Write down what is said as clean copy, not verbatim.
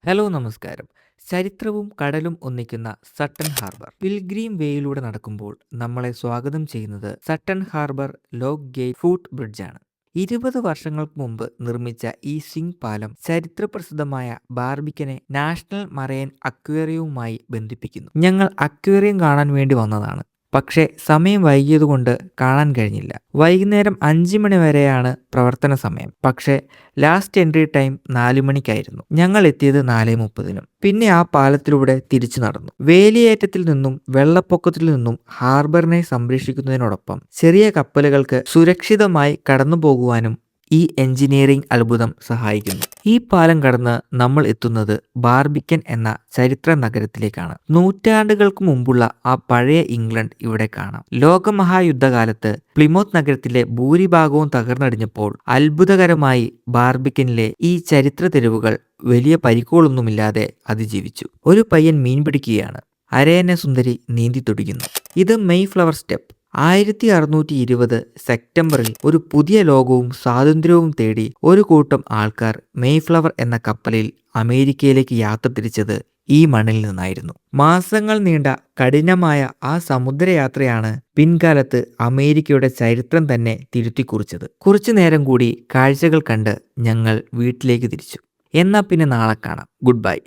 Hello നമസ്കാരം. ചരിത്രവും കടലും ഒന്നിക്കുന്ന സട്ടൺ ഹാർബർ. പിൽഗ്രീം വേയിലൂടെ നടക്കുമ്പോൾ നമ്മളെ സ്വാഗതം ചെയ്യുന്നത് Sutton harbour lock gate foot ബ്രിഡ്ജാണ്. 20 വർഷങ്ങൾക്ക് മുമ്പ് നിർമ്മിച്ച ഈ സ്വിംഗ് പാലം ചരിത്രപ്രസിദ്ധമായ ബാർബിക്കനെ നാഷണൽ മറൈൻ അക്വേറിയവുമായി ബന്ധിപ്പിക്കുന്നു. ഞങ്ങൾ അക്വേറിയം കാണാൻ വേണ്ടി വന്നതാണ്. പക്ഷേ സമയം വൈകിയതുകൊണ്ട് കാണാൻ കഴിഞ്ഞില്ല. വൈകുന്നേരം 5 മണി വരെയാണ് പ്രവർത്തന സമയം. പക്ഷേ ലാസ്റ്റ് എൻട്രി ടൈം 4 മണിക്കായിരുന്നു. ഞങ്ങൾ എത്തിയത് 4:30-നും. പിന്നെ ആ പാലത്തിലൂടെ തിരിച്ചു നടന്നു. വേലിയേറ്റത്തിൽ നിന്നും വെള്ളപ്പൊക്കത്തിൽ നിന്നും ഹാർബറിനെ സംരക്ഷിക്കുന്നതിനോടൊപ്പം ചെറിയ കപ്പലുകൾക്ക് സുരക്ഷിതമായി കടന്നുപോകുവാനും ഈ എഞ്ചിനീയറിംഗ് അത്ഭുതം സഹായിക്കുന്നു. ഈ പാലം കടന്ന് നമ്മൾ എത്തുന്നത് ബാർബിക്കൻ എന്ന ചരിത്ര നഗരത്തിലേക്കാണ്. നൂറ്റാണ്ടുകൾക്ക് മുമ്പുള്ള ആ പഴയ ഇംഗ്ലണ്ട് ഇവിടെ കാണാം. ലോകമഹായുദ്ധകാലത്ത് പ്ലിമോത്ത് നഗരത്തിലെ ഭൂരിഭാഗവും തകർന്നടിഞ്ഞപ്പോൾ അത്ഭുതകരമായി ബാർബിക്കനിലെ ഈ ചരിത്ര തെരുവുകൾ വലിയ പരിക്കുകളൊന്നുമില്ലാതെ അതിജീവിച്ചു. ഒരു പയ്യൻ മീൻ പിടിക്കുകയാണ്. അരയന്ന സുന്ദരി നീന്തി തുടിക്കുന്നു. ഇത് മെയ് ഫ്ലവർ സ്റ്റെപ്പ്. 1620 സെപ്റ്റംബറിൽ ഒരു പുതിയ ലോകവും സ്വാതന്ത്ര്യവും തേടി ഒരു കൂട്ടം ആൾക്കാർ മെയ്ഫ്ലവർ എന്ന കപ്പലിൽ അമേരിക്കയിലേക്ക് യാത്ര തിരിച്ചത് ഈ മണ്ണിൽ നിന്നായിരുന്നു. മാസങ്ങൾ നീണ്ട കഠിനമായ ആ സമുദ്രയാത്രയാണ് പിൻകാലത്ത് അമേരിക്കയുടെ ചരിത്രം തന്നെ തിരുത്തിക്കുറിച്ചത്. കുറച്ചു നേരം കൂടി കാഴ്ചകൾ കണ്ട് ഞങ്ങൾ വീട്ടിലേക്ക് തിരിച്ചു. എന്നാ പിന്നെ നാളെ കാണാം. Good bye.